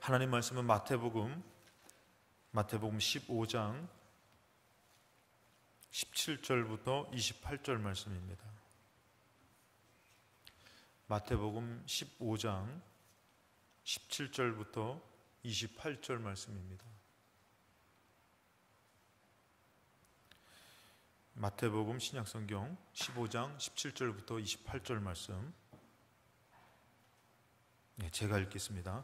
하나님 말씀은 마태복음 15장 17절부터 28절 말씀입니다. 마태복음 15장 17절부터 28절 말씀입니다. 마태복음 신약성경 15장 17절부터 28절 말씀, 제가 읽겠습니다.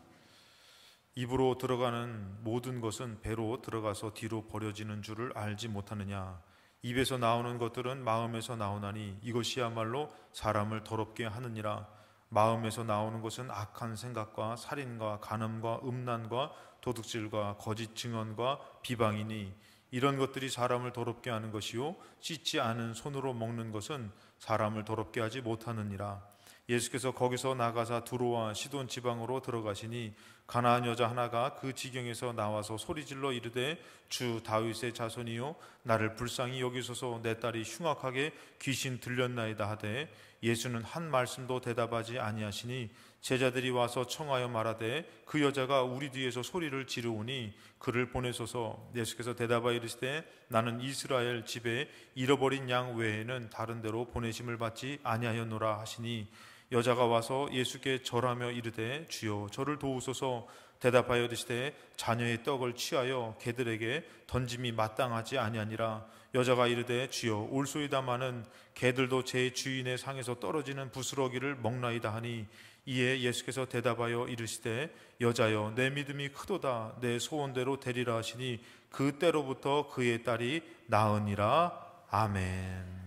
입으로 들어가는 모든 것은 배로 들어가서 뒤로 버려지는 줄을 알지 못하느냐? 입에서 나오는 것들은 마음에서 나오나니 이것이야말로 사람을 더럽게 하느니라. 마음에서 나오는 것은 악한 생각과 살인과 간음과 음란과 도둑질과 거짓 증언과 비방이니 이런 것들이 사람을 더럽게 하는 것이요 씻지 않은 손으로 먹는 것은 사람을 더럽게 하지 못하느니라. 예수께서 거기서 나가사 두로와 시돈 지방으로 들어가시니 가나안 여자 하나가 그 지경에서 나와서 소리질러 이르되 주 다윗의 자손이요 나를 불쌍히 여기소서, 내 딸이 흉악하게 귀신 들렸나이다 하되 예수는 한 말씀도 대답하지 아니하시니 제자들이 와서 청하여 말하되 그 여자가 우리 뒤에서 소리를 지르오니 그를 보내소서. 예수께서 대답하여 이르시되 나는 이스라엘 집에 잃어버린 양 외에는 다른 데로 보내심을 받지 아니하였노라 하시니 여자가 와서 예수께 절하며 이르되 주여 저를 도우소서. 대답하여 이르시되 자녀의 떡을 취하여 개들에게 던짐이 마땅하지 아니하니라. 여자가 이르되 주여 올소이다마는 개들도 제 주인의 상에서 떨어지는 부스러기를 먹나이다 하니 이에 예수께서 대답하여 이르시되 여자여 내 믿음이 크도다, 내 소원대로 되리라 하시니 그때로부터 그의 딸이 나으니라. 아멘.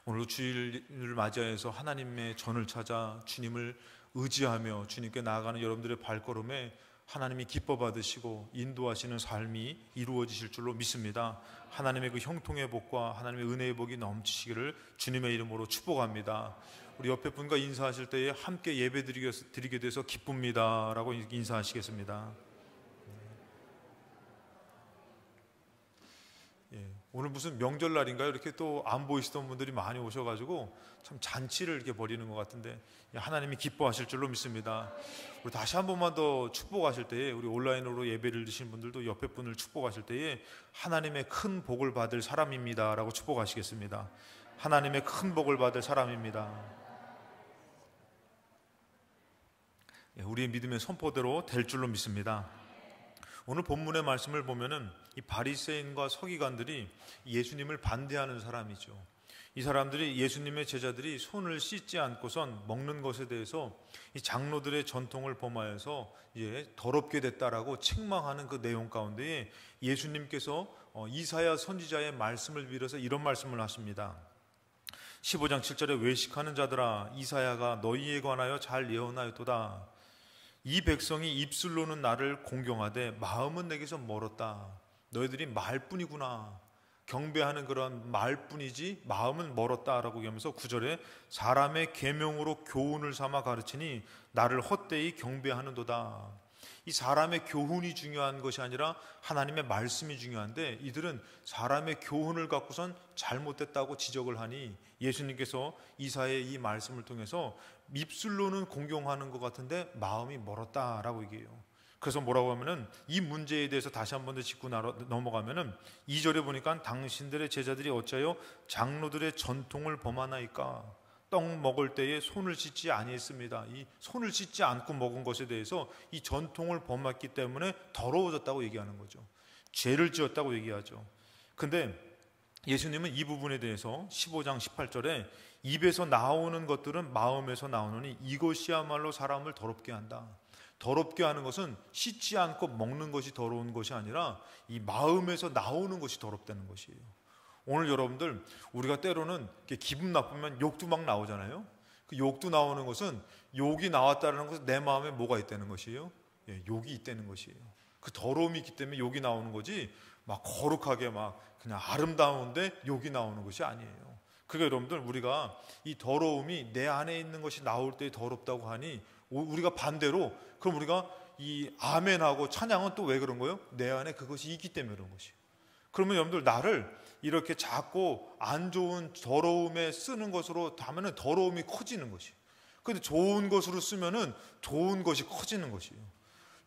오늘 주일을 맞이해서 하나님의 전을 찾아 주님을 의지하며 주님께 나아가는 여러분들의 발걸음에 하나님이 기뻐 받으시고 인도하시는 삶이 이루어지실 줄로 믿습니다. 하나님의 그 형통의 복과 하나님의 은혜의 복이 넘치시기를 주님의 이름으로 축복합니다. 우리 옆에 분과 인사하실 때에 함께 예배 드리게 돼서 기쁩니다 라고 인사하시겠습니다. 오늘 무슨 명절날인가요? 이렇게 또 안 보이시던 분들이 많이 오셔가지고 참 잔치를 이렇게 벌이는 것 같은데 하나님이 기뻐하실 줄로 믿습니다. 우리 다시 한 번만 더 축복하실 때에 우리 온라인으로 예배를 드신 분들도 옆에 분을 축복하실 때에 하나님의 큰 복을 받을 사람입니다 라고 축복하시겠습니다. 하나님의 큰 복을 받을 사람입니다. 우리의 믿음의 선포대로 될 줄로 믿습니다. 오늘 본문의 말씀을 보면은 이 바리새인과 서기관들이 예수님을 반대하는 사람이죠. 이 사람들이 예수님의 제자들이 손을 씻지 않고선 먹는 것에 대해서 이 장로들의 전통을 범하여서 이제 더럽게 됐다라고 책망하는 그 내용 가운데에 예수님께서 이사야 선지자의 말씀을 빌어서 이런 말씀을 하십니다. 15장 7절에 외식하는 자들아 이사야가 너희에 관하여 잘 예언하였도다. 이 백성이 입술로는 나를 공경하되 마음은 내게서 멀었다. 너희들이 말뿐이구나. 경배하는 그런 말뿐이지 마음은 멀었다라고 얘기하면서 9절에 사람의 계명으로 교훈을 삼아 가르치니 나를 헛되이 경배하는도다. 이 사람의 교훈이 중요한 것이 아니라 하나님의 말씀이 중요한데 이들은 사람의 교훈을 갖고선 잘못됐다고 지적을 하니 예수님께서 이사야의 이 말씀을 통해서 입술로는 공경하는 것 같은데 마음이 멀었다라고 얘기해요. 그래서 뭐라고 하면은 이 문제에 대해서 다시 한 번 더 짚고 넘어가면은 2절에 보니까 당신들의 제자들이 어찌하여 장로들의 전통을 범하나이까. 떡 먹을 때에 손을 씻지 아니했습니다. 이 손을 씻지 않고 먹은 것에 대해서 이 전통을 범했기 때문에 더러워졌다고 얘기하는 거죠. 죄를 지었다고 얘기하죠. 근데 예수님은 이 부분에 대해서 15장 18절에 입에서 나오는 것들은 마음에서 나오느니 이것이야말로 사람을 더럽게 한다. 더럽게 하는 것은 씻지 않고 먹는 것이 더러운 것이 아니라 이 마음에서 나오는 것이 더럽다는 것이에요. 오늘 여러분들 우리가 때로는 기분 나쁘면 욕도 막 나오잖아요. 그 욕도 나오는 것은 욕이 나왔다는 것은 내 마음에 뭐가 있다는 것이에요? 욕이 있다는 것이에요. 그 더러움이 있기 때문에 욕이 나오는 거지 막 거룩하게 막 그냥 아름다운데 욕이 나오는 것이 아니에요. 그러니까 여러분들 우리가 이 더러움이 내 안에 있는 것이 나올 때 더럽다고 하니 우리가 반대로 그럼 우리가 이 아멘하고 찬양은 또 왜 그런 거예요? 내 안에 그것이 있기 때문에 그런 것이에요. 그러면 여러분들 나를 이렇게 자꾸 안 좋은 더러움에 쓰는 것으로 하면은 더러움이 커지는 것이에요. 그런데 좋은 것으로 쓰면은 좋은 것이 커지는 것이에요.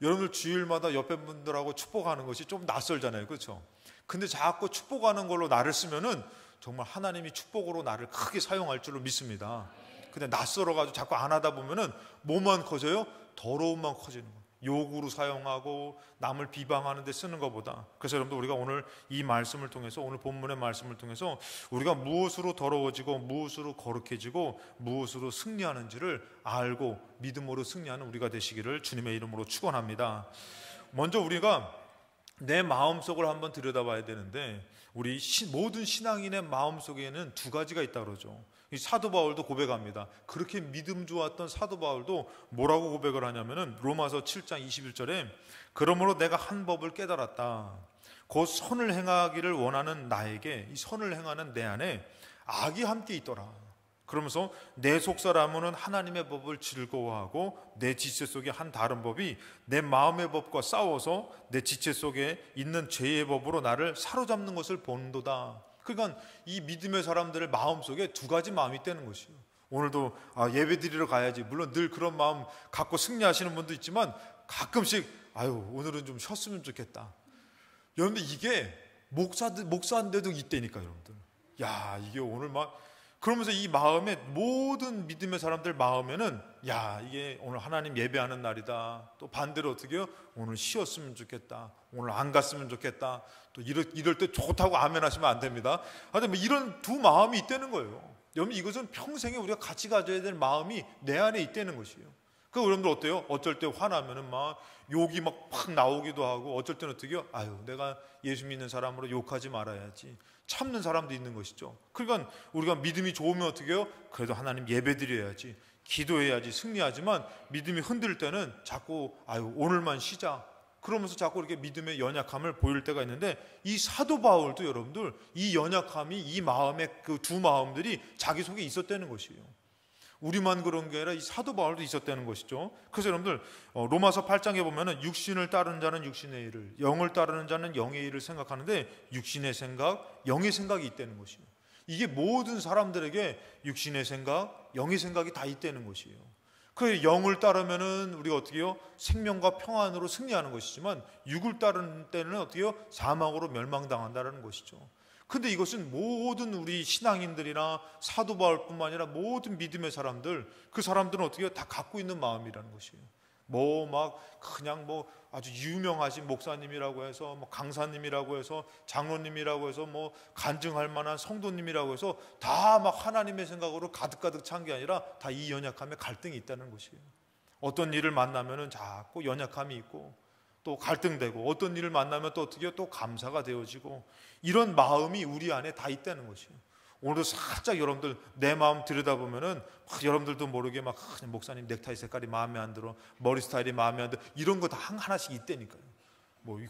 여러분들 주일마다 옆에 분들하고 축복하는 것이 좀 낯설잖아요. 그렇죠? 근데 자꾸 축복하는 걸로 나를 쓰면은 정말 하나님이 축복으로 나를 크게 사용할 줄로 믿습니다. 근데 낯설어가지고 자꾸 안 하다 보면은 뭐만 커져요? 더러움만 커지는 거예요. 욕으로 사용하고 남을 비방하는 데 쓰는 것보다. 그래서 여러분들 우리가 오늘 이 말씀을 통해서, 오늘 본문의 말씀을 통해서 우리가 무엇으로 더러워지고 무엇으로 거룩해지고 무엇으로 승리하는지를 알고 믿음으로 승리하는 우리가 되시기를 주님의 이름으로 축원합니다. 먼저 우리가 내 마음속을 한번 들여다봐야 되는데, 우리 모든 신앙인의 마음속에는 두 가지가 있다고 그러죠. 이 사도 바울도 고백합니다. 그렇게 믿음 좋았던 사도 바울도 뭐라고 고백을 하냐면은 로마서 7장 21절에 그러므로 내가 한 법을 깨달았다. 곧 선을 행하기를 원하는 나에게, 이 선을 행하는 내 안에 악이 함께 있더라. 그러면서 내 속사람은 하나님의 법을 즐거워하고 내 지체 속에 한 다른 법이 내 마음의 법과 싸워서 내 지체 속에 있는 죄의 법으로 나를 사로잡는 것을 본도다. 그러니까 이 믿음의 사람들의 마음속에 두 가지 마음이 있다는 것이에요. 오늘도 예배 드리러 가야지, 물론 늘 그런 마음 갖고 승리하시는 분도 있지만 가끔씩 오늘은 좀 쉬었으면 좋겠다. 여러분들 이게 목사인데도 있다니까. 여러분들 이게 오늘 그러면서 이 마음에, 모든 믿음의 사람들 마음에는 이게 오늘 하나님 예배하는 날이다. 또 반대로 어떻게 해요? 오늘 쉬었으면 좋겠다. 오늘 안 갔으면 좋겠다. 또 이럴 때 좋다고 아멘 하시면 안 됩니다. 하여튼 이런 두 마음이 있다는 거예요. 여러분 이것은 평생에 우리가 같이 가져야 될 마음이 내 안에 있다는 것이에요. 그 여러분들 어때요? 어쩔 때 화나면은 욕이 팍 나오기도 하고, 어쩔 때는 어떻게 해요? 내가 예수 믿는 사람으로 욕하지 말아야지. 참는 사람도 있는 것이죠. 그러니까 우리가 믿음이 좋으면 어떻게 해요? 그래도 하나님 예배드려야지, 기도해야지, 승리하지만 믿음이 흔들 때는 자꾸 오늘만 쉬자, 그러면서 자꾸 이렇게 믿음의 연약함을 보일 때가 있는데, 이 사도 바울도 여러분들 이 연약함이, 이 마음의 그 두 마음들이 자기 속에 있었다는 것이에요. 우리만 그런 게 아니라 이 사도 바울도 있었다는 것이죠. 그래서 여러분들 로마서 8장에 보면은 육신을 따르는 자는 육신의 일을, 영을 따르는 자는 영의 일을 생각하는데 육신의 생각, 영의 생각이 있다는 것이에요. 이게 모든 사람들에게 육신의 생각, 영의 생각이 다 있다는 것이에요. 그 영을 따르면은 우리가 어떻게 해요? 생명과 평안으로 승리하는 것이지만, 육을 따르는 때는 어떻게 해요? 사망으로 멸망당한다는 것이죠. 근데 이것은 모든 우리 신앙인들이나 사도 바울뿐만 아니라 모든 믿음의 사람들, 그 사람들은 어떻게 해요? 다 갖고 있는 마음이라는 것이에요. 그냥 아주 유명하신 목사님이라고 해서, 강사님이라고 해서, 장로님이라고 해서, 간증할 만한 성도님이라고 해서 다 하나님의 생각으로 가득가득 찬 게 아니라 다 이 연약함에 갈등이 있다는 것이에요. 어떤 일을 만나면은 자꾸 연약함이 있고, 또 갈등되고, 어떤 일을 만나면 또 어떻게 해요? 또 감사가 되어지고, 이런 마음이 우리 안에 다 있다는 것이에요. 오늘도 살짝 여러분들 내 마음 들여다보면은 여러분들도 모르게 목사님 넥타이 색깔이 마음에 안 들어, 머리 스타일이 마음에 안 들어, 이런 거 다 하나씩 있다니까요.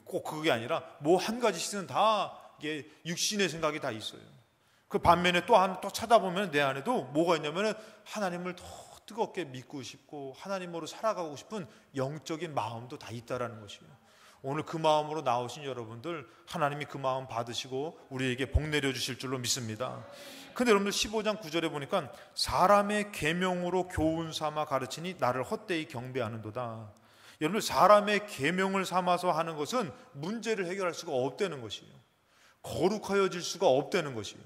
꼭 그게 아니라 한 가지씩은 다 이게 육신의 생각이 다 있어요. 그 반면에 또 찾아보면 내 안에도 뭐가 있냐면은 하나님을 더 뜨겁게 믿고 싶고 하나님으로 살아가고 싶은 영적인 마음도 다 있다라는 것이에요. 오늘 그 마음으로 나오신 여러분들, 하나님이 그 마음 받으시고 우리에게 복 내려주실 줄로 믿습니다. 근데 여러분들 15장 9절에 보니까 사람의 계명으로 교훈 삼아 가르치니 나를 헛되이 경배하는도다. 여러분들 사람의 계명을 삼아서 하는 것은 문제를 해결할 수가 없다는 것이에요. 거룩하여질 수가 없다는 것이에요.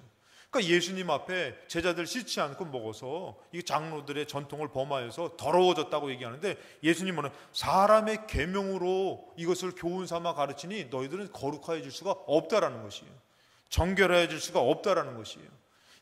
그러니까 예수님 앞에 제자들 씻지 않고 먹어서 이 장로들의 전통을 범하여서 더러워졌다고 얘기하는데, 예수님은 사람의 계명으로 이것을 교훈 삼아 가르치니 너희들은 거룩하여질 수가 없다라는 것이에요. 정결해질 수가 없다라는 것이에요.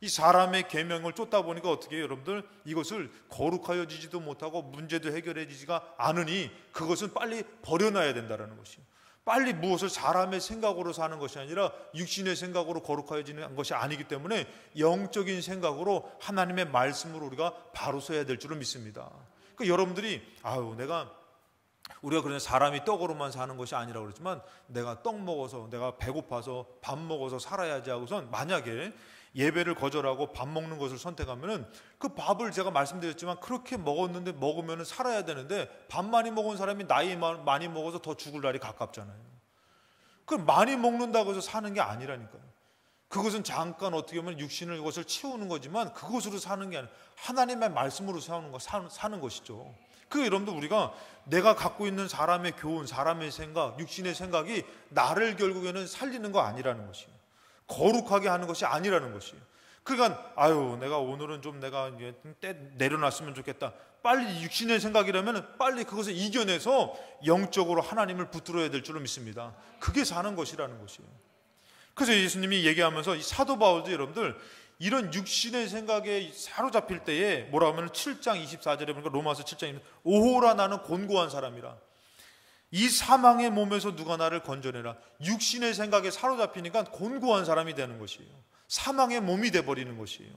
이 사람의 계명을 쫓다 보니까 어떻게 해요? 여러분들 이것을 거룩하여지지도 못하고 문제도 해결해지지가 않으니 그것은 빨리 버려놔야 된다라는 것이에요. 빨리 무엇을 사람의 생각으로 사는 것이 아니라 육신의 생각으로 거룩하여지는 것이 아니기 때문에 영적인 생각으로 하나님의 말씀으로 우리가 바로 서야 될 줄을 믿습니다. 그러니까 여러분들이 우리가 그냥 사람이 떡으로만 사는 것이 아니라고 그랬지만, 내가 떡 먹어서, 내가 배고파서 밥 먹어서 살아야지 하고선 만약에 예배를 거절하고 밥 먹는 것을 선택하면은 그 밥을 제가 말씀드렸지만 그렇게 먹으면 살아야 되는데, 밥 많이 먹은 사람이 나이 많이 먹어서 더 죽을 날이 가깝잖아요. 그 많이 먹는다고 해서 사는 게 아니라니까요. 그것은 잠깐 어떻게 보면 육신을 이것을 채우는 거지만 그것으로 사는 게 아니라 하나님의 말씀으로 사는 것이죠. 그 여러분들 우리가 내가 갖고 있는 사람의 교훈, 사람의 생각, 육신의 생각이 나를 결국에는 살리는 거 아니라는 것이에요. 거룩하게 하는 것이 아니라는 것이에요. 그러니까 내가 오늘은 좀 내가 내려놨으면 좋겠다. 빨리 육신의 생각이라면 빨리 그것을 이겨내서 영적으로 하나님을 붙들어야 될 줄로 믿습니다. 그게 사는 것이라는 것이에요. 그래서 예수님이 얘기하면서 이 사도 바울도 여러분들 이런 육신의 생각에 사로잡힐 때에 뭐라고 하면 7장 24절에 보니까 로마서 7장 오호라 나는 곤고한 사람이라 이 사망의 몸에서 누가 나를 건져내라. 육신의 생각에 사로잡히니까 곤고한 사람이 되는 것이에요. 사망의 몸이 돼버리는 것이에요.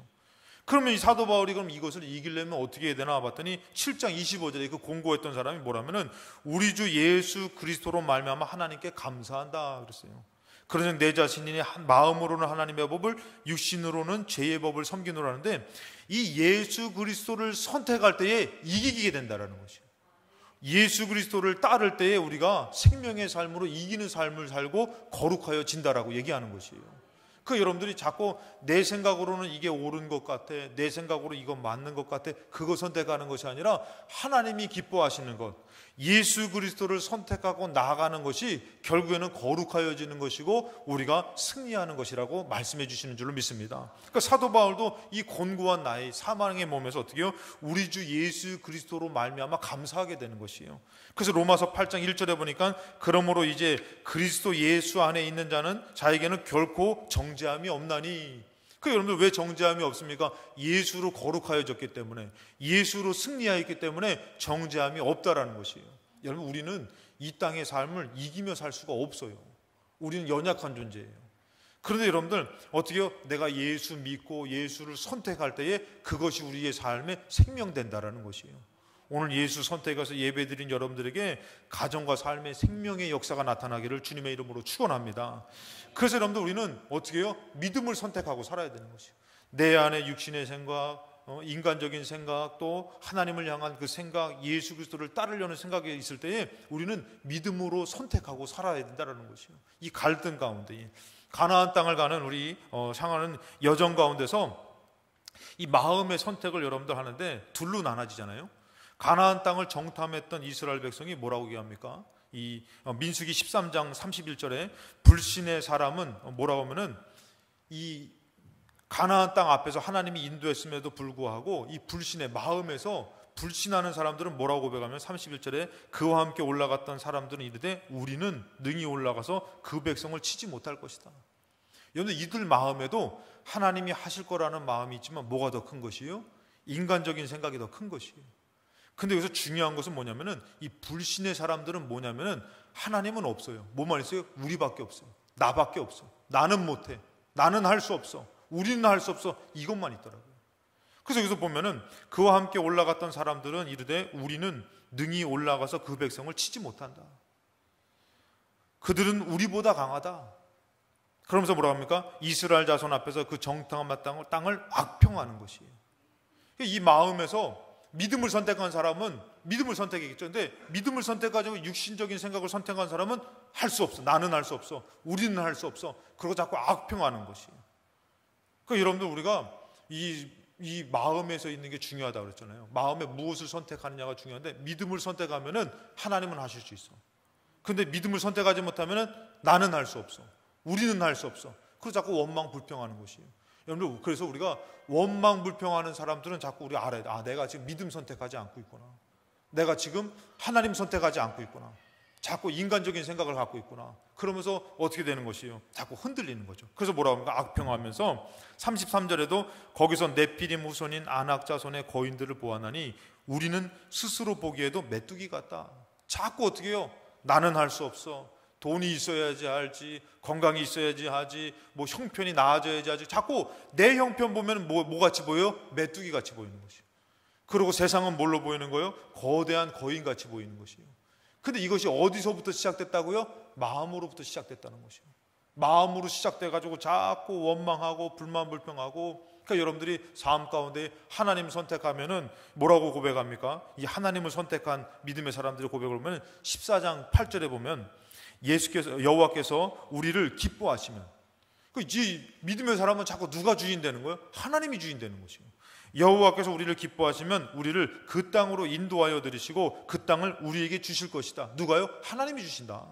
그러면 이 사도 바울이 그럼 이것을 이기려면 어떻게 해야 되나 봤더니 7장 25절에 그 곤고했던 사람이 뭐라면은 우리 주 예수 그리스도로 말미암아 하나님께 감사한다 그랬어요. 그래서 내 자신이 마음으로는 하나님의 법을 육신으로는 죄의 법을 섬기노라 하는데 이 예수 그리스도를 선택할 때에 이기게 된다라는 것이에요. 예수 그리스도를 따를 때에 우리가 생명의 삶으로 이기는 삶을 살고 거룩하여 진다라고 얘기하는 것이에요. 그 여러분들이 자꾸 내 생각으로는 이게 옳은 것 같아, 내 생각으로 이건 맞는 것 같아, 그거 선택하는 것이 아니라 하나님이 기뻐하시는 것, 예수 그리스도를 선택하고 나아가는 것이 결국에는 거룩하여지는 것이고 우리가 승리하는 것이라고 말씀해 주시는 줄로 믿습니다. 그러니까 사도 바울도 이 곤고한 나의 사망의 몸에서 어떻게 해요? 우리 주 예수 그리스도로 말미암아 감사하게 되는 것이에요. 그래서 로마서 8장 1절에 보니까 그러므로 이제 그리스도 예수 안에 있는 자는 자에게는 결코 정죄함이 없나니. 그 여러분들 왜 정죄함이 없습니까? 예수로 거룩하여졌기 때문에, 예수로 승리하였기 때문에 정죄함이 없다라는 것이에요. 여러분 우리는 이 땅의 삶을 이기며 살 수가 없어요. 우리는 연약한 존재예요. 그런데 여러분들 어떻게 해요? 내가 예수 믿고 예수를 선택할 때에 그것이 우리의 삶에 생명된다라는 것이에요. 오늘 예수 선택해서 예배드린 여러분들에게 가정과 삶의 생명의 역사가 나타나기를 주님의 이름으로 축원합니다. 그래서 여러분들 우리는 어떻게 해요? 믿음을 선택하고 살아야 되는 것이에요. 내 안에 육신의 생각, 인간적인 생각, 또 하나님을 향한 그 생각, 예수 그리스도를 따르려는 생각이 있을 때에 우리는 믿음으로 선택하고 살아야 된다는 것이에요. 이 갈등 가운데 가나안 땅을 가는 우리 향하는 여정 가운데서 이 마음의 선택을 여러분들 하는데 둘로 나눠지잖아요. 가나안 땅을 정탐했던 이스라엘 백성이 뭐라고 얘기합니까? 이 민수기 13장 31절에 불신의 사람은 뭐라고 하면은 이 가나안 땅 앞에서 하나님이 인도했음에도 불구하고 이 불신의 마음에서 불신하는 사람들은 뭐라고 고백하면 31절에 그와 함께 올라갔던 사람들은 이르되 우리는 능히 올라가서 그 백성을 치지 못할 것이다. 여러분 이들 마음에도 하나님이 하실 거라는 마음이 있지만 뭐가 더 큰 것이에요? 인간적인 생각이 더 큰 것이에요. 근데 여기서 중요한 것은 뭐냐면은 이 불신의 사람들은 뭐냐면은 하나님은 없어요. 뭐만 있어요? 우리밖에 없어요. 나밖에 없어. 나는 못해. 나는 할 수 없어. 우리는 할 수 없어. 이것만 있더라고요. 그래서 여기서 보면은 그와 함께 올라갔던 사람들은 이르되 우리는 능히 올라가서 그 백성을 치지 못한다. 그들은 우리보다 강하다. 그러면서 뭐라고 합니까? 이스라엘 자손 앞에서 그 정탐한 땅을 악평하는 것이에요. 이 마음에서 믿음을 선택한 사람은 믿음을 선택했겠죠. 근데 믿음을 선택하자고 육신적인 생각을 선택한 사람은 할 수 없어. 나는 할 수 없어. 우리는 할 수 없어. 그러고 자꾸 악평하는 것이에요. 그러니까 여러분들 우리가 이 마음에서 있는 게 중요하다고 그랬잖아요. 마음에 무엇을 선택하느냐가 중요한데 믿음을 선택하면은 하나님은 하실 수 있어. 근데 믿음을 선택하지 못하면은 나는 할 수 없어. 우리는 할 수 없어. 그래서 자꾸 원망 불평하는 것이에요. 여러분들 그래서 우리가 원망 불평하는 사람들은 자꾸 우리 알아야 돼. 내가 지금 믿음 선택하지 않고 있구나. 내가 지금 하나님 선택하지 않고 있구나. 자꾸 인간적인 생각을 갖고 있구나. 그러면서 어떻게 되는 것이에요? 자꾸 흔들리는 거죠. 그래서 뭐라고 합니까? 악평하면서 33절에도 거기서 네피림 후손인 아낙 자손의 거인들을 보았나니 우리는 스스로 보기에도 메뚜기 같다. 자꾸 어떻게 해요? 나는 할 수 없어. 돈이 있어야지 할지, 건강이 있어야지 하지, 뭐 형편이 나아져야지 하지. 자꾸 내 형편 보면 뭐 같이 보여요? 메뚜기 같이 보이는 것이에요. 그리고 세상은 뭘로 보이는 거예요? 거대한 거인 같이 보이는 것이에요. 근데 이것이 어디서부터 시작됐다고요? 마음으로부터 시작됐다는 것이에요. 마음으로 시작돼가지고 자꾸 원망하고 불만불평하고. 그러니까 여러분들이 삶 가운데 하나님 선택하면은 뭐라고 고백합니까? 이 하나님을 선택한 믿음의 사람들의 고백을 보면 14장 8절에 보면 여호와께서 우리를 기뻐하시면 이 믿음의 사람은 자꾸 누가 주인 되는 거예요? 하나님이 주인 되는 것이에요. 여호와께서 우리를 기뻐하시면 우리를 그 땅으로 인도하여 들이시고 그 땅을 우리에게 주실 것이다. 누가요? 하나님이 주신다.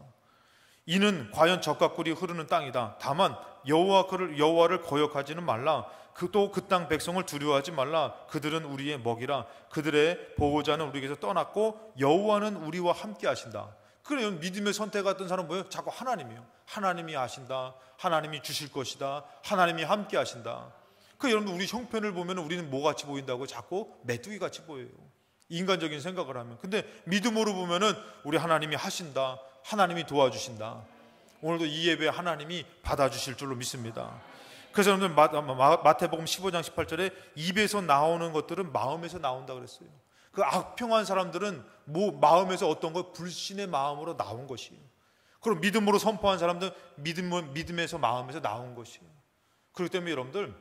이는 과연 젖과 꿀이 흐르는 땅이다. 다만 여호와를 거역하지는 말라. 또 그 땅 백성을 두려워하지 말라. 그들은 우리의 먹이라. 그들의 보호자는 우리에게서 떠났고 여호와는 우리와 함께 하신다. 그래요. 믿음의 선택했던 사람은 뭐예요? 자꾸 하나님이에요. 하나님이 하신다. 하나님이 주실 것이다. 하나님이 함께 하신다. 여러분, 우리 형편을 보면 우리는 뭐같이 보인다고? 자꾸 메뚜기같이 보여요. 인간적인 생각을 하면. 근데 믿음으로 보면은 우리 하나님이 하신다. 하나님이 도와주신다. 오늘도 이 예배 하나님이 받아주실 줄로 믿습니다. 그래서 여러분들 마태복음 15장 18절에 입에서 나오는 것들은 마음에서 나온다 그랬어요. 그 악평한 사람들은 마음에서 어떤 것, 불신의 마음으로 나온 것이에요. 그리고 믿음으로 선포한 사람들은 믿음에서 마음에서 나온 것이에요. 그렇기 때문에 여러분들,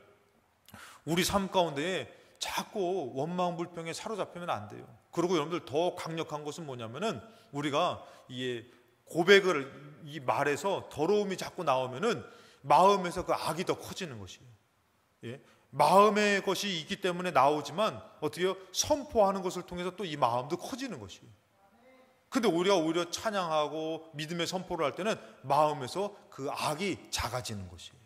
우리 삶 가운데에 자꾸 원망 불평에 사로잡히면 안 돼요. 그리고 여러분들 더 강력한 것은 뭐냐면은 우리가 이 고백을 이 말에서 더러움이 자꾸 나오면은 마음에서 그 악이 더 커지는 것이에요. 예? 마음의 것이 있기 때문에 나오지만 어떻게요? 선포하는 것을 통해서 또 이 마음도 커지는 것이에요. 근데 우리가 오히려 찬양하고 믿음의 선포를 할 때는 마음에서 그 악이 작아지는 것이에요.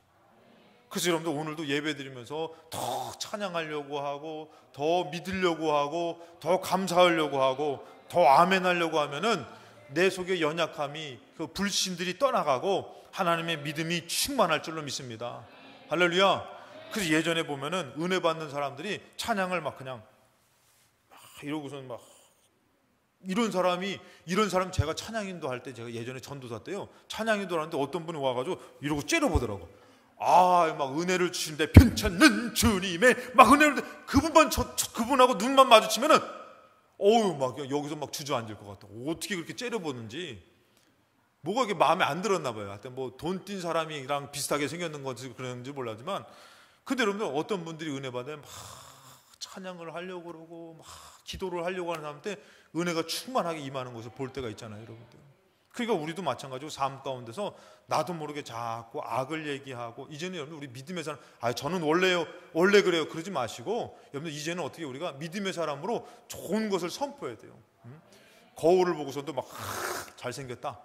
그래서 여러분들 오늘도 예배 드리면서 더 찬양하려고 하고 더 믿으려고 하고 더 감사하려고 하고 더 아멘하려고 하면은 내 속의 연약함이, 그 불신들이 떠나가고 하나님의 믿음이 충만할 줄로 믿습니다. 할렐루야. 그래서 예전에 보면은 은혜 받는 사람들이 찬양을 막 그냥 이러고서는 막 이런 사람 제가 찬양인도 할 때, 제가 예전에 전도사 때요, 찬양인도 하는데 어떤 분이 와가지고 이러고 째려보더라고. 막 은혜를 주신데 편찮는 주님의 막 은혜를, 그분하고 눈만 마주치면은 막 여기서 막 주저앉을 것 같아. 어떻게 그렇게 째려보는지, 뭐가 이렇게 마음에 안 들었나 봐요. 하여튼 뭐 돈 띈 사람이랑 비슷하게 생겼는 건지 그런지 몰라지만, 근데 여러분들 어떤 분들이 은혜 받으면 막 찬양을 하려고 그러고 막 기도를 하려고 하는 사람한테 은혜가 충만하게 임하는 것을 볼 때가 있잖아요, 여러분들. 그러니까 우리도 마찬가지로 삶 가운데서 나도 모르게 자꾸 악을 얘기하고, 이제는 여러분 우리 믿음의 사람, 저는 원래 그래요, 그러지 마시고 여러분 이제는 어떻게 우리가 믿음의 사람으로 좋은 것을 선포해야 돼요. 거울을 보고서도 막 잘생겼다,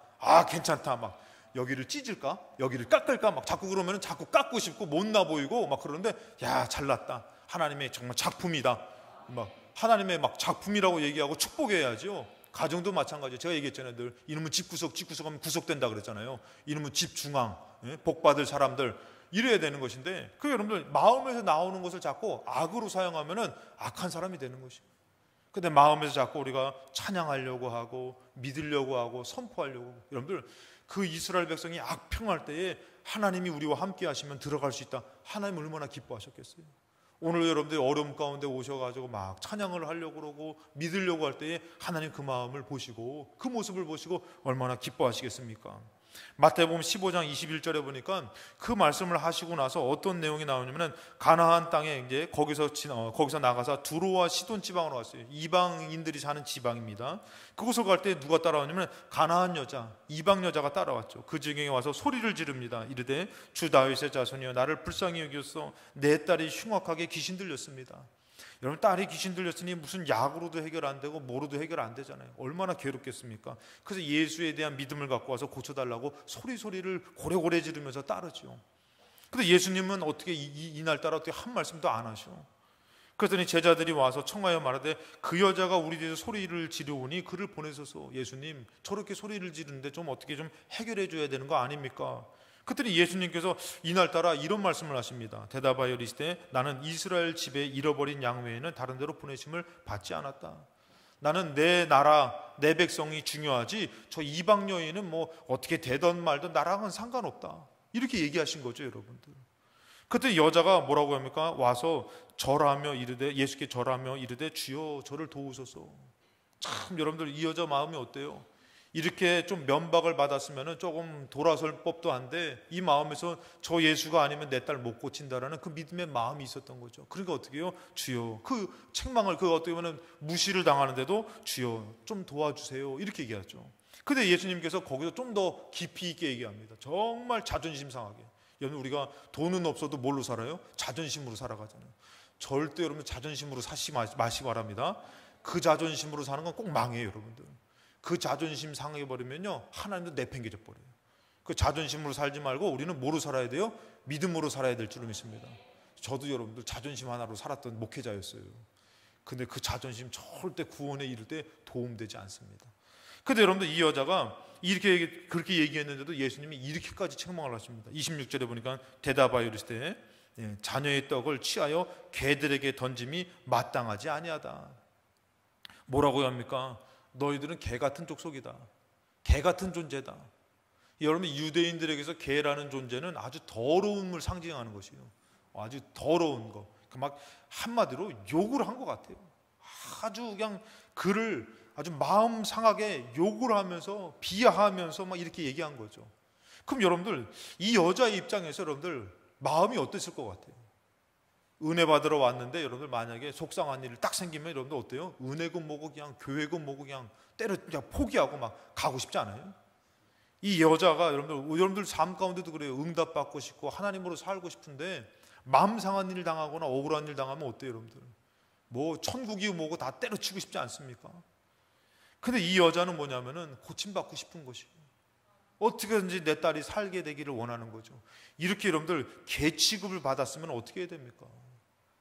괜찮다, 막 여기를 찢을까, 여기를 깎을까, 막 자꾸 그러면 자꾸 깎고 싶고 못나 보이고 막 그러는데, 야 잘났다, 하나님의 정말 작품이다, 막 하나님의 막 작품이라고 얘기하고 축복해야죠. 가정도 마찬가지예요. 제가 얘기했잖아요, 늘 이놈은 집구석 하면 구속된다 그랬잖아요. 이놈은 집중앙, 복받을 사람들, 이래야 되는 것인데, 그 여러분들 마음에서 나오는 것을 자꾸 악으로 사용하면은 악한 사람이 되는 것이에요. 근데 마음에서 자꾸 우리가 찬양하려고 하고 믿으려고 하고 선포하려고 하고, 여러분들 그 이스라엘 백성이 악평할 때에 하나님이 우리와 함께 하시면 들어갈 수 있다. 하나님 얼마나 기뻐하셨겠어요. 오늘 여러분들이 어려움 가운데 오셔가지고 막 찬양을 하려고 그러고 믿으려고 할 때에 하나님 그 마음을 보시고 그 모습을 보시고 얼마나 기뻐하시겠습니까? 마태복음 15장 21절에 보니까 그 말씀을 하시고 나서 어떤 내용이 나오냐면은 가나안 땅에 이제 거기서 나가서 두로와 시돈 지방으로 왔어요. 이방인들이 사는 지방입니다. 그곳을 갈 때 누가 따라왔냐면 가나안 여자, 이방 여자가 따라왔죠. 그 지경에 와서 소리를 지릅니다. 이르되 주 다윗의 자손이여 나를 불쌍히 여기소서. 내 딸이 흉악하게 귀신 들렸습니다. 여러분, 딸이 귀신 들렸으니 무슨 약으로도 해결 안 되고 뭐로도 해결 안 되잖아요. 얼마나 괴롭겠습니까? 그래서 예수에 대한 믿음을 갖고 와서 고쳐달라고 소리를 고래고래 지르면서 따르죠. 근데 예수님은 어떻게 이날따라 어떻게 한 말씀도 안 하셔. 그랬더니 제자들이 와서 청하여 말하되 그 여자가 우리 뒤에서 소리를 지르오니 그를 보내소서. 예수님, 저렇게 소리를 지르는데 좀 어떻게 좀 해결해 줘야 되는 거 아닙니까? 그랬더니 예수님께서 이날따라 이런 말씀을 하십니다. 대답하여 이르시되 나는 이스라엘 집에 잃어버린 양 외에는 다른 데로 보내심을 받지 않았다. 나는 내 나라 내 백성이 중요하지 저 이방 여인은 뭐 어떻게 되든 말든 나랑은 상관없다. 이렇게 얘기하신 거죠, 여러분들. 그때 여자가 뭐라고 합니까? 와서 절하며 이르되, 예수께 절하며 이르되 주여 저를 도우소서. 참 여러분들, 이 여자 마음이 어때요? 이렇게 좀 면박을 받았으면 조금 돌아설 법도 한데 이 마음에서 저 예수가 아니면 내 딸 못 고친다라는 그 믿음의 마음이 있었던 거죠. 그러니까 어떻게 해요? 주여, 그 책망을, 그 어떻게 보면 무시를 당하는데도 주여 좀 도와주세요, 이렇게 얘기하죠. 근데 예수님께서 거기서 좀 더 깊이 있게 얘기합니다. 정말 자존심 상하게. 여러분 우리가 돈은 없어도 뭘로 살아요? 자존심으로 살아가잖아요. 절대 여러분 자존심으로 사시 마시 바랍니다. 그 자존심으로 사는 건 꼭 망해요, 여러분들. 그 자존심 상해버리면요, 하나님도 내팽개져 버려요. 그 자존심으로 살지 말고 우리는 뭐로 살아야 돼요? 믿음으로 살아야 될 줄로 믿습니다. 저도 여러분들 자존심 하나로 살았던 목회자였어요. 근데 그 자존심 절대 구원에 이를 때 도움되지 않습니다. 근데 여러분들 이 여자가 그렇게 얘기했는데도 예수님이 이렇게까지 책망을 하십니다. 26절에 보니까 대답하여 이르시되 자녀의 떡을 취하여 개들에게 던짐이 마땅하지 아니하다. 뭐라고 합니까? 너희들은 개 같은 족속이다. 개 같은 존재다. 여러분 유대인들에게서 개라는 존재는 아주 더러움을 상징하는 것이에요. 아주 더러운 거. 막 한마디로 욕을 한 것 같아요. 아주 그냥 그를 아주 마음 상하게 욕을 하면서 비하하면서 막 이렇게 얘기한 거죠. 그럼 여러분들 이 여자의 입장에서 여러분들 마음이 어땠을 것 같아요? 은혜 받으러 왔는데 여러분들 만약에 속상한 일이 딱 생기면 여러분들 어때요? 은혜고 뭐고 그냥 교회고 뭐고 그냥 그냥 포기하고 막 가고 싶지 않아요? 이 여자가 여러분들 삶 가운데도 그래요. 응답받고 싶고 하나님으로 살고 싶은데 마음 상한 일 당하거나 억울한 일 당하면 어때요, 여러분들? 뭐 천국이 뭐고 다 때려치고 싶지 않습니까? 근데 이 여자는 뭐냐면은 고침받고 싶은 것이고 어떻게든지 내 딸이 살게 되기를 원하는 거죠. 이렇게 여러분들 개 취급을 받았으면 어떻게 해야 됩니까?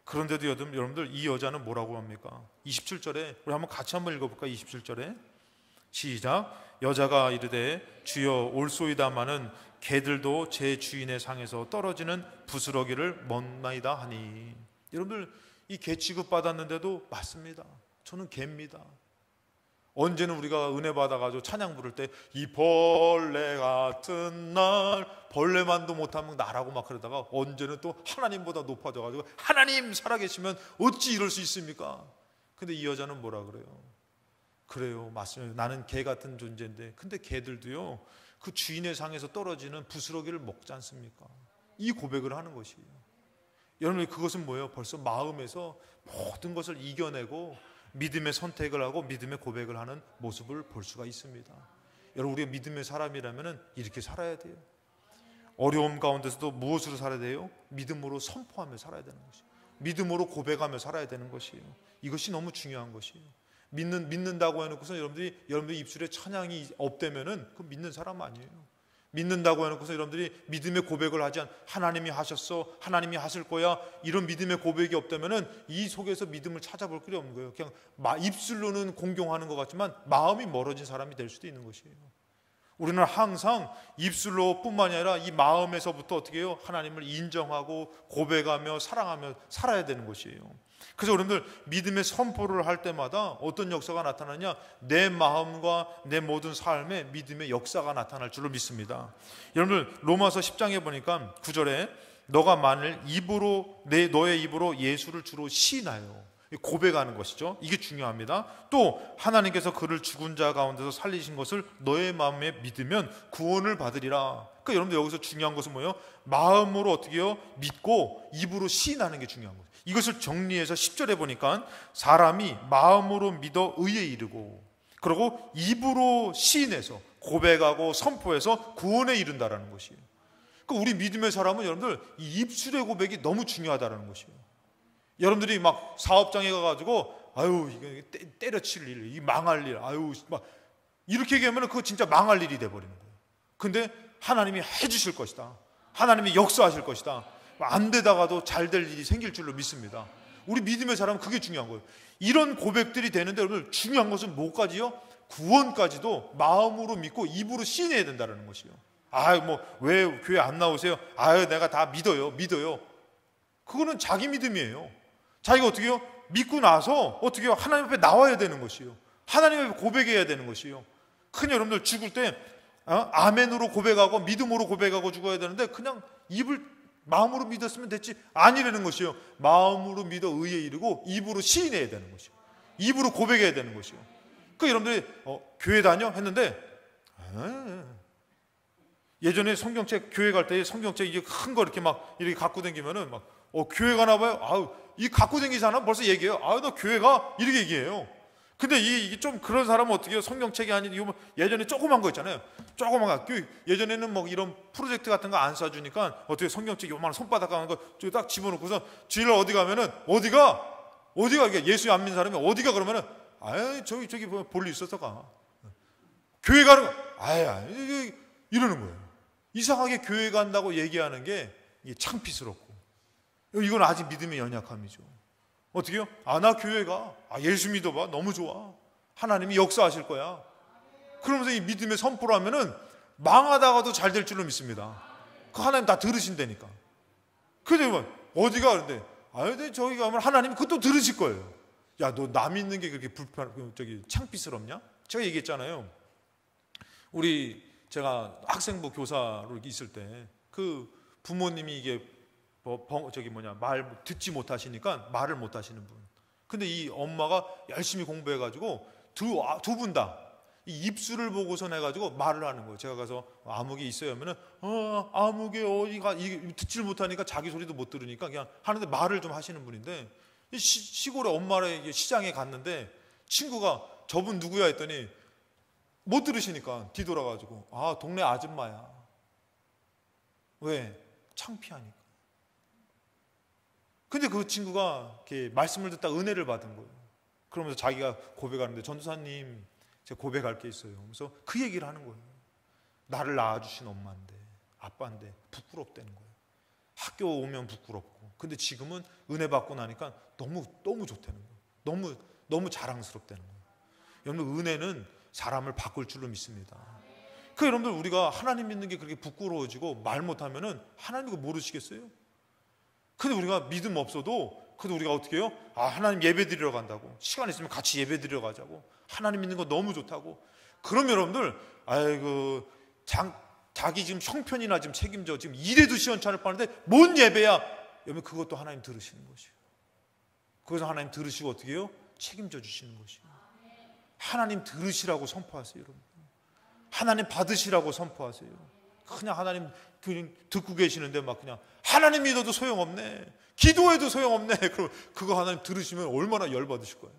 그런데도 여러분들 이 여자는 뭐라고 합니까? 27절에 우리 같이 한번 읽어볼까요? 27절에 시작. 여자가 이르되 주여 올소이다마는 개들도 제 주인의 상에서 떨어지는 부스러기를 먹나이다 하니. 여러분들 이 개 취급 받았는데도 맞습니다. 저는 개입니다. 언제는 우리가 은혜 받아가지고 찬양 부를 때 이 벌레 같은 날 벌레만도 못하면 나라고 막 그러다가 언제는 또 하나님보다 높아져가지고 하나님 살아계시면 어찌 이럴 수 있습니까? 근데 이 여자는 뭐라 그래요? 그래요, 맞습니다. 나는 개 같은 존재인데 근데 개들도요 그 주인의 상에서 떨어지는 부스러기를 먹지 않습니까? 이 고백을 하는 것이에요. 여러분 그것은 뭐예요? 벌써 마음에서 모든 것을 이겨내고 믿음의 선택을 하고 믿음의 고백을 하는 모습을 볼 수가 있습니다. 여러분 우리가 믿음의 사람이라면 이렇게 살아야 돼요. 어려움 가운데서도 무엇으로 살아야 돼요? 믿음으로 선포하며 살아야 되는 것이에요. 믿음으로 고백하며 살아야 되는 것이에요. 이것이 너무 중요한 것이에요. 믿는다고 해놓고서 여러분들 입술에 찬양이 없다면은 그 믿는 사람 아니에요. 믿는다고 해놓고서 여러분들이 믿음의 고백을 하지 않 하나님이 하셨어, 하나님이 하실 거야 이런 믿음의 고백이 없다면은 이 속에서 믿음을 찾아볼 필요 없는 거예요. 그냥 입술로는 공경하는 것 같지만 마음이 멀어진 사람이 될 수도 있는 것이에요. 우리는 항상 입술로 뿐만이 아니라 이 마음에서부터 어떻게 해요? 하나님을 인정하고 고백하며 사랑하며 살아야 되는 것이에요. 그래서 여러분들 믿음의 선포를 할 때마다 어떤 역사가 나타나냐? 내 마음과 내 모든 삶에 믿음의 역사가 나타날 줄로 믿습니다. 여러분들 로마서 10장에 보니까 9절에 너가 만일 너의 입으로 예수를 주로 시인하여 고백하는 것이죠. 이게 중요합니다. 또 하나님께서 그를 죽은 자 가운데서 살리신 것을 너의 마음에 믿으면 구원을 받으리라. 그러니까 여러분들 여기서 중요한 것은 뭐예요? 마음으로 어떻게 해요? 믿고 입으로 시인하는 게 중요한 거예요. 이것을 정리해서 10절에 보니까 사람이 마음으로 믿어 의에 이르고 그리고 입으로 시인해서 고백하고 선포해서 구원에 이른다라는 것이에요. 그러니까 우리 믿음의 사람은 여러분들 이 입술의 고백이 너무 중요하다는 것이에요. 여러분들이 막 사업장에 가가지고 아유 이거 때려칠 일, 이 망할 일, 아유 막 이렇게 얘기하면 그거 진짜 망할 일이 돼버리는 거예요. 근데 하나님이 해주실 것이다. 하나님이 역사하실 것이다. 안 되다가도 잘 될 일이 생길 줄로 믿습니다. 우리 믿음의 사람은 그게 중요한 거예요. 이런 고백들이 되는데 여러분 중요한 것은 뭐까지요? 구원까지도 마음으로 믿고 입으로 시인해야 된다는 것이에요. 아유 뭐 왜 교회 안 나오세요? 아유 내가 다 믿어요. 그거는 자기 믿음이에요. 자기가 어떻게 해요? 믿고 나서 어떻게 해요? 하나님 앞에 나와야 되는 것이에요. 하나님 앞에 고백해야 되는 것이에요. 큰 여러분들 죽을 때 아멘으로 고백하고 믿음으로 고백하고 죽어야 되는데 그냥 마음으로 믿었으면 됐지 아니라는 것이에요. 마음으로 믿어 의에 이르고 입으로 시인해야 되는 것이에요. 입으로 고백해야 되는 것이에요. 그 여러분들이 교회 다녀? 했는데 예전에 성경책 교회 갈 때 성경책 이게 큰 거 이렇게 막 이렇게 갖고 다니면은 막 교회 가나 봐요. 아우 이 갖고 다니는 사람 벌써 얘기해요. 아우 너 교회 가 이렇게 얘기해요. 근데 이게 좀 그런 사람은 어떻게 해요? 성경책이 아닌 이거 뭐 예전에 조그만 거 있잖아요. 조그만 거. 예전에는 뭐 이런 프로젝트 같은 거 안 쏴주니까 어떻게 성경책 요만한 손바닥 가는 거 저기 딱 집어넣고서 주일날 어디 가면은 어디가 이게 예수 안 믿는 사람이 어디가 그러면은 아유 저기 볼 일 있어서 가. 교회 가는 거 아유 이러는 거예요. 이상하게 교회 간다고 얘기하는 게 창피스럽고 이건 아직 믿음의 연약함이죠. 어떻게 해요? 나 교회 가. 예수 믿어봐. 너무 좋아. 하나님이 역사하실 거야. 그러면서 이 믿음의 선포를 하면은 망하다가도 잘 될 줄로 믿습니다. 그 하나님 다 들으신다니까. 근데 어디가 그런데 저기 가면 하나님이 그것도 들으실 거예요. 야, 너 나 믿는 게 그렇게 창피스럽냐? 제가 얘기했잖아요. 제가 학생부 교사로 있을 때 그 부모님이 이게 말 듣지 못하시니까 말을 못 하시는 분. 근데 이 엄마가 열심히 공부해가지고 두 분 다 이 입술을 보고서 해가지고 말을 하는 거예요. 제가 가서 아무개 있어요 하면은 아무개 어디가 이게 듣질 못하니까 자기 소리도 못 들으니까 그냥 하는데 말을 좀 하시는 분인데 시골에 엄마랑 시장에 갔는데 친구가 저분 누구야 했더니 못 들으시니까 뒤돌아가지고 동네 아줌마야. 왜? 창피하니까. 근데 그 친구가 이렇게 말씀을 듣다 은혜를 받은 거예요. 그러면서 자기가 고백하는데 전도사님 제가 고백할 게 있어요. 그래서 그 얘기를 하는 거예요. 나를 낳아주신 엄마인데 아빠인데 부끄럽다는 거예요. 학교 오면 부끄럽고 근데 지금은 은혜 받고 나니까 너무 좋다는 거예요. 너무 자랑스럽다는 거예요. 여러분 은혜는 사람을 바꿀 줄로 믿습니다. 여러분들 우리가 하나님 믿는 게 그렇게 부끄러워지고 말 못하면은 하나님 그거 모르시겠어요? 근데 우리가 믿음 없어도 그래도 우리가 어떻게 해요? 하나님 예배 드리러 간다고. 시간 있으면 같이 예배 드리러 가자고. 하나님 믿는 거 너무 좋다고. 그러면 여러분들 자기 지금 형편이나 지금 책임져. 지금 이래도 시원찮을 뻔한데 뭔 예배야? 여러분 그것도 하나님 들으시는 것이에요. 그래서 하나님 들으시고 어떻게 해요? 책임져 주시는 것이에요. 하나님 들으시라고 선포하세요, 여러분. 하나님 받으시라고 선포하세요. 그냥 하나님 듣고 계시는데 막 그냥 하나님 믿어도 소용없네. 기도해도 소용없네. 그럼 그거 하나님 들으시면 얼마나 열받으실 거예요.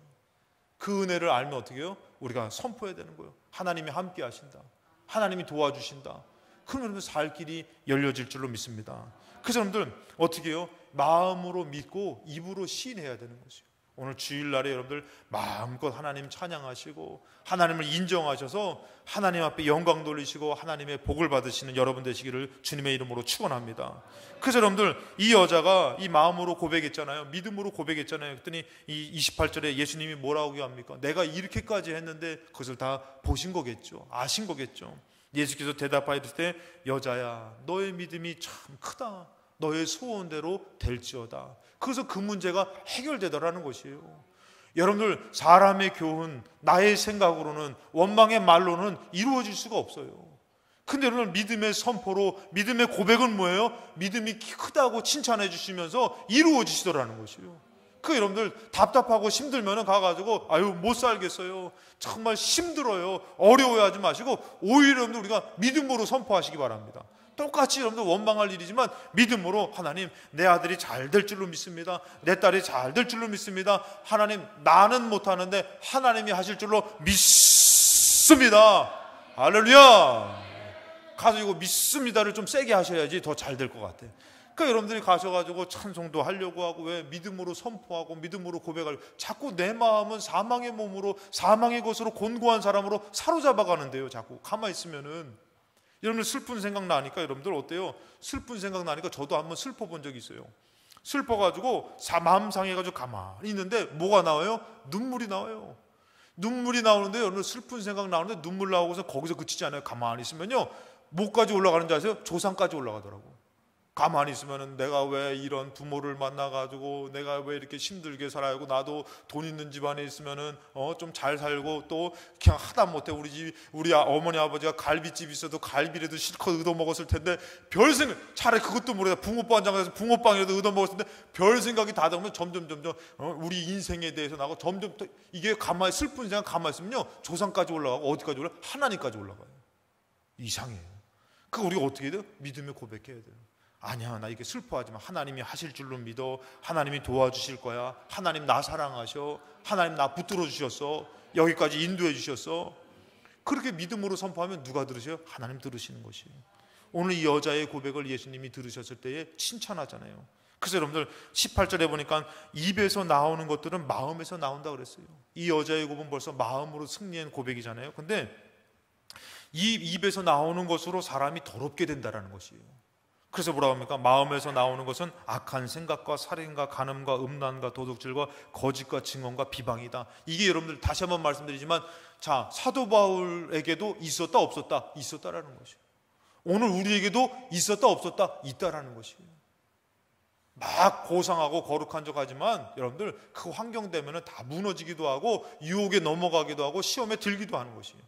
그 은혜를 알면 어떻게 해요? 우리가 선포해야 되는 거예요. 하나님이 함께 하신다. 하나님이 도와주신다. 그러면 살 길이 열려질 줄로 믿습니다. 그래서 여러분들 어떻게 해요? 마음으로 믿고 입으로 시인해야 되는 것이에요. 오늘 주일날에 여러분들 마음껏 하나님 찬양하시고 하나님을 인정하셔서 하나님 앞에 영광 돌리시고 하나님의 복을 받으시는 여러분 되시기를 주님의 이름으로 축원합니다. 그래서 여러분들 이 여자가 이 마음으로 고백했잖아요. 믿음으로 고백했잖아요. 그랬더니 이 28절에 예수님이 뭐라고 합니까? 내가 이렇게까지 했는데 그것을 다 보신 거겠죠. 아신 거겠죠. 예수께서 대답하였을 때 여자야 너의 믿음이 참 크다. 너의 소원대로 될지어다. 그래서 그 문제가 해결되더라는 것이에요. 여러분들 사람의 교훈, 나의 생각으로는 원망의 말로는 이루어질 수가 없어요. 근데 여러분 믿음의 선포로 믿음의 고백은 뭐예요? 믿음이 크다고 칭찬해 주시면서 이루어지시더라는 것이에요. 여러분들 답답하고 힘들면 가가지고 못 살겠어요. 정말 힘들어요. 어려워하지 마시고 오히려 여러분들 우리가 믿음으로 선포하시기 바랍니다. 똑같이 여러분들 원망할 일이지만 믿음으로 하나님 내 아들이 잘 될 줄로 믿습니다. 내 딸이 잘 될 줄로 믿습니다. 하나님 나는 못하는데 하나님이 하실 줄로 믿습니다. 할렐루야. 가서 이거 믿습니다를 좀 세게 하셔야지 더 잘 될 것 같아. 여러분들이 가셔가지고 찬송도 하려고 하고 왜 믿음으로 선포하고 믿음으로 고백하려고 자꾸 내 마음은 사망의 몸으로 사망의 것으로 곤고한 사람으로 사로잡아 가는데요. 자꾸 가만히 있으면은 여러분들 슬픈 생각 나니까 여러분들 어때요? 슬픈 생각 나니까 저도 한번 슬퍼 본 적이 있어요. 슬퍼가지고 마음 상해가지고 가만히 있는데 뭐가 나와요? 눈물이 나와요. 눈물이 나오는데 여러분 슬픈 생각 나오는데 눈물 나오고서 거기서 그치지 않아요. 가만히 있으면요 목까지 올라가는 줄 아세요? 조상까지 올라가더라고. 가만히 있으면 내가 왜 이런 부모를 만나가지고 내가 왜 이렇게 힘들게 살아야 하고 나도 돈 있는 집안에 있으면은 좀 잘 살고 또 그냥 하다못해 우리 어머니 아버지가 갈비집 있어도 갈비라도 실컷 얻어먹었을 텐데 별 생각 차라리 그것도 모르겠다 붕어빵 가서 붕어빵이라도 얻어먹었을 텐데 별 생각이 다 들면 점점 우리 인생에 대해서 나고 점점 이게 가만히 슬픈 생각 가만히 있으면요 조상까지 올라가고 어디까지 올라가? 하나님까지 올라가요. 이상해요. 우리가 어떻게 해야 돼요? 믿음에 고백해야 돼요. 아니야, 나 이게 슬퍼하지 마. 하나님이 하실 줄로 믿어. 하나님이 도와주실 거야. 하나님 나 사랑하셔. 하나님 나 붙들어 주셨어. 여기까지 인도해 주셨어. 그렇게 믿음으로 선포하면 누가 들으셔요? 하나님 들으시는 것이에요. 오늘 이 여자의 고백을 예수님이 들으셨을 때에 칭찬하잖아요. 그래서 여러분들 18절에 보니까 입에서 나오는 것들은 마음에서 나온다 그랬어요. 이 여자의 고백은 벌써 마음으로 승리한 고백이잖아요. 근데 이 입에서 나오는 것으로 사람이 더럽게 된다는 것이에요. 그래서 뭐라고 합니까? 마음에서 나오는 것은 악한 생각과 살인과 간음과 음란과 도둑질과 거짓과 증언과 비방이다. 이게 여러분들 다시 한번 말씀드리지만, 자, 사도 바울에게도 있었다 없었다? 있었다라는 것이에요. 오늘 우리에게도 있었다 없었다? 있다라는 것이에요. 막 고상하고 거룩한 척 하지만 여러분들 그 환경 되면 다 무너지기도 하고 유혹에 넘어가기도 하고 시험에 들기도 하는 것이에요.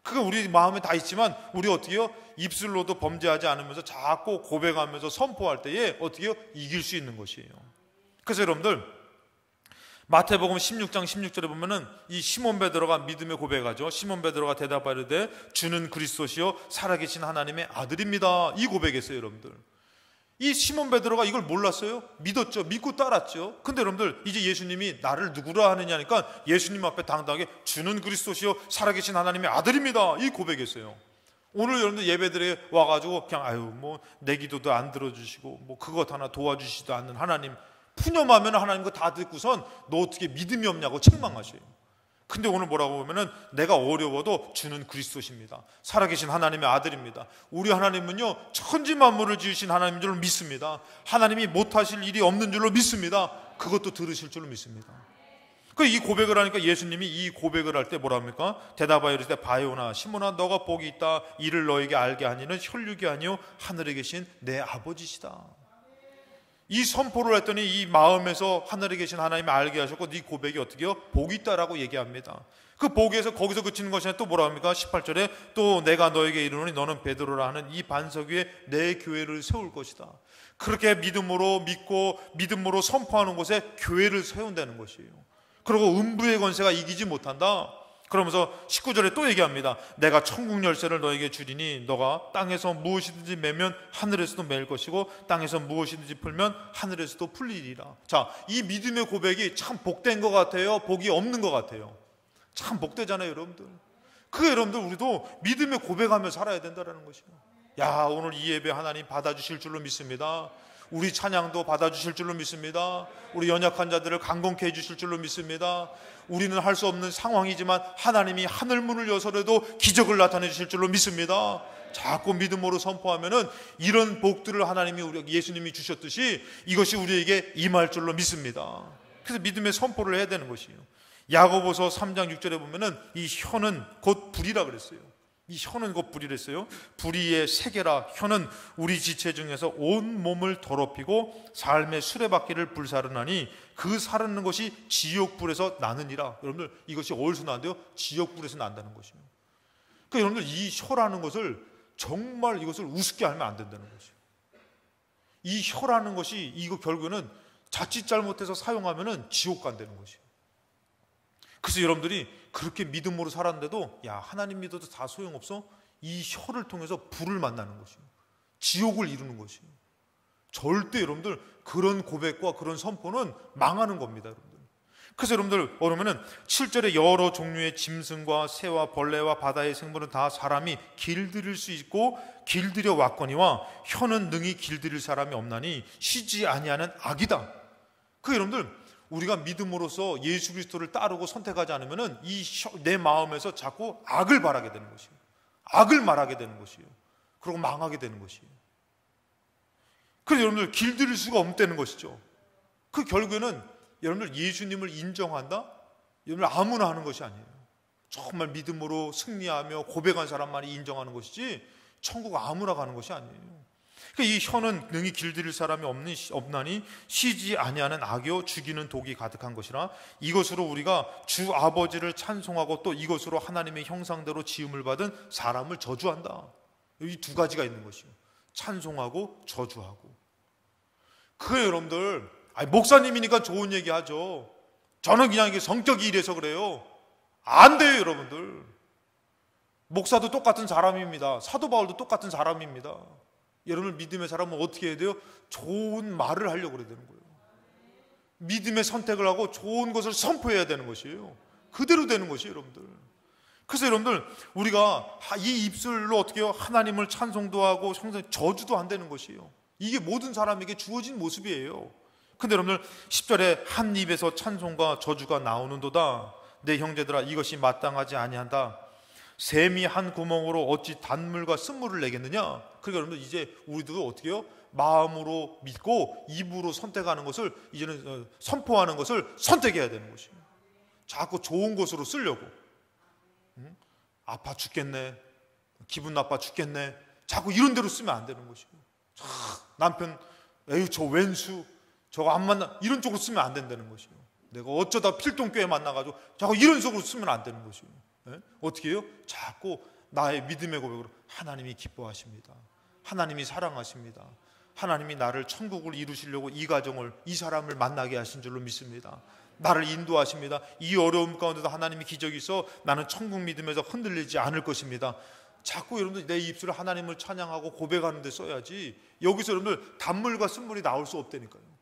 그게 우리 마음에 다 있지만 우리 어떻게 해요? 입술로도 범죄하지 않으면서 자꾸 고백하면서 선포할 때에 어떻게 해요? 이길 수 있는 것이에요. 그래서 여러분들 마태복음 16장 16절에 보면은 이 시몬 베드로가 믿음의 고백하죠. 시몬 베드로가 대답하려되 주는 그리스도시요 살아계신 하나님의 아들입니다. 이 고백했어요, 여러분들. 이 시몬 베드로가 이걸 몰랐어요? 믿었죠. 믿고 따랐죠. 근데 여러분들 이제 예수님이 나를 누구라 하느냐니까 예수님 앞에 당당하게 주는 그리스도시요 살아계신 하나님의 아들입니다. 이 고백했어요. 오늘 여러분들 예배드리에 와가지고 그냥 아유 뭐 내 기도도 안 들어주시고 뭐 그것 하나 도와주시지도 않는 하나님, 푸념하면 하나님 거 다 듣고선 너 어떻게 믿음이 없냐고 책망하셔요. 근데 오늘 뭐라고 보면은 내가 어려워도 주는 그리스도십니다. 살아계신 하나님의 아들입니다. 우리 하나님은요 천지 만물을 지으신 하나님인 줄로 믿습니다. 하나님이 못하실 일이 없는 줄로 믿습니다. 그것도 들으실 줄로 믿습니다. 이 고백을 하니까 예수님이 이 고백을 할 때 뭐라 합니까? 대답하여 이르시되 바요나 시몬아 너가 복이 있다. 이를 너에게 알게 하니는 혈육이 아니요 하늘에 계신 내 아버지시다. 이 선포를 했더니 이 마음에서 하늘에 계신 하나님이 알게 하셨고 네 고백이 어떻게 해요? 복이 있다라고 얘기합니다. 그 복에서 거기서 그치는 것이 아니라 또 뭐라 합니까? 18절에 또 내가 너에게 이르노니 너는 베드로라 하는 이 반석 위에 내 교회를 세울 것이다. 그렇게 믿음으로 믿고 믿음으로 선포하는 곳에 교회를 세운다는 것이에요. 그리고 음부의 권세가 이기지 못한다. 그러면서 19절에 또 얘기합니다. 내가 천국 열쇠를 너에게 주리니 너가 땅에서 무엇이든지 매면 하늘에서도 매일 것이고 땅에서 무엇이든지 풀면 하늘에서도 풀리리라. 자, 이 믿음의 고백이 참 복된 것 같아요? 복이 없는 것 같아요? 참 복되잖아요, 여러분들. 그게 여러분들 우리도 믿음의 고백하며 살아야 된다는 것이에요. 야, 오늘 이 예배 하나님 받아주실 줄로 믿습니다. 우리 찬양도 받아주실 줄로 믿습니다. 우리 연약한 자들을 강건케 해주실 줄로 믿습니다. 우리는 할 수 없는 상황이지만 하나님이 하늘문을 여서라도 기적을 나타내 주실 줄로 믿습니다. 자꾸 믿음으로 선포하면은 이런 복들을 하나님이 우리 예수님이 주셨듯이 이것이 우리에게 임할 줄로 믿습니다. 그래서 믿음의 선포를 해야 되는 것이에요. 야고보서 3장 6절에 보면은 이 혀는 곧 불이라 그랬어요. 이 혀는 곧 불이랬어요. 불의의 세계라. 혀는 우리 지체 중에서 온 몸을 더럽히고 삶의 수레바퀴를 불사르나니 그 사르는 것이 지옥불에서 나느니라. 여러분들 이것이 어디서 나는데요? 지옥불에서 난다는 것이에요. 그러니까 여러분들 이 혀라는 것을 정말 이것을 우습게 하면 안 된다는 것이에요. 이 혀라는 것이 이거 결국에는 자칫 잘못해서 사용하면은 지옥 간다는 것이에요. 그래서 여러분들이 그렇게 믿음으로 살았는데도 야 하나님 믿어도 다 소용없어? 이 혀를 통해서 불을 만나는 것이에요. 지옥을 이루는 것이에요. 절대 여러분들 그런 고백과 그런 선포는 망하는 겁니다, 여러분들. 그래서 여러분들 그러면은 7절에 여러 종류의 짐승과 새와 벌레와 바다의 생물은 다 사람이 길들일 수 있고 길들여 왔거니와 혀는 능히 길들일 사람이 없나니 쉬지 아니하는 악이다. 그 여러분들 우리가 믿음으로써 예수 그리스도를 따르고 선택하지 않으면은 내 마음에서 자꾸 악을 바라게 되는 것이에요. 악을 말하게 되는 것이에요. 그리고 망하게 되는 것이에요. 그래서 여러분들 길들일 수가 없다는 것이죠. 그 결국에는 여러분들 예수님을 인정한다? 여러분들 아무나 하는 것이 아니에요. 정말 믿음으로 승리하며 고백한 사람만이 인정하는 것이지 천국 아무나 가는 것이 아니에요. 이 혀는 능히 길들일 사람이 없나니 쉬지 아니하는 악이요 죽이는 독이 가득한 것이라. 이것으로 우리가 주 아버지를 찬송하고 또 이것으로 하나님의 형상대로 지음을 받은 사람을 저주한다. 이 두 가지가 있는 것이요. 찬송하고 저주하고. 그게 여러분들 목사님이니까 좋은 얘기 하죠. 저는 그냥 이게 성격이 이래서 그래요. 안 돼요, 여러분들. 목사도 똑같은 사람입니다. 사도 바울도 똑같은 사람입니다. 여러분 믿음의 사람은 어떻게 해야 돼요? 좋은 말을 하려고 그래야 되는 거예요. 믿음의 선택을 하고 좋은 것을 선포해야 되는 것이에요. 그대로 되는 것이에요, 여러분들. 그래서 여러분들, 우리가 이 입술로 어떻게 해요? 하나님을 찬송도 하고 저주도 안 되는 것이에요. 이게 모든 사람에게 주어진 모습이에요. 근데 여러분들 10절에 한 입에서 찬송과 저주가 나오는도다. 내 형제들아, 이것이 마땅하지 아니한다. 샘이 한 구멍으로 어찌 단물과 쓴물을 내겠느냐. 그러니까 여러분들, 이제 우리도 어떻게 해요? 마음으로 믿고 입으로 선택하는 것을, 이제는 선포하는 것을 선택해야 되는 것이에요. 자꾸 좋은 것으로 쓰려고, 아파 죽겠네, 기분 나빠 죽겠네, 자꾸 이런 대로 쓰면 안 되는 것이에요. 남편, 에휴 저 왼수 저거 안 만나, 이런 쪽으로 쓰면 안 된다는 것이에요. 내가 어쩌다 필동교회 만나가지고 자꾸 이런 속으로 쓰면 안 되는 것이에요. 네? 어떻게 해요? 자꾸 나의 믿음의 고백으로, 하나님이 기뻐하십니다, 하나님이 사랑하십니다, 하나님이 나를 천국을 이루시려고 이 가정을, 이 사람을 만나게 하신 줄로 믿습니다, 나를 인도하십니다, 이 어려움 가운데도 하나님이 기적이 있어 나는 천국 믿음에서 흔들리지 않을 것입니다. 자꾸 여러분들 내 입술을 하나님을 찬양하고 고백하는 데 써야지, 여기서 여러분들 단물과 쓴물이 나올 수 없다니까요.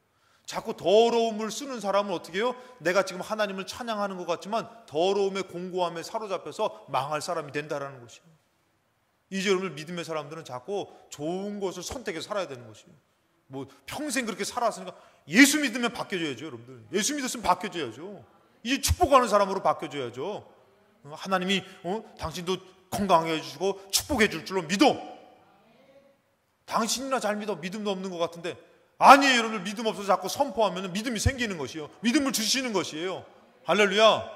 자꾸 더러움을 쓰는 사람은 어떻게 해요? 내가 지금 하나님을 찬양하는 것 같지만 더러움의 공고함에 사로잡혀서 망할 사람이 된다라는 것이에요. 이제 여러분, 믿음의 사람들은 자꾸 좋은 것을 선택해서 살아야 되는 것이에요. 뭐 평생 그렇게 살았으니까 예수 믿으면 바뀌어져야죠. 여러분들, 예수 믿었으면 바뀌어져야죠. 이제 축복하는 사람으로 바뀌어져야죠. 하나님이 당신도 건강하게 해주시고 축복해 줄 줄로 믿어. 당신이나 잘 믿어. 믿음도 없는 것 같은데, 아니에요. 여러분, 믿음 없어서 자꾸 선포하면 믿음이 생기는 것이에요. 믿음을 주시는 것이에요. 할렐루야.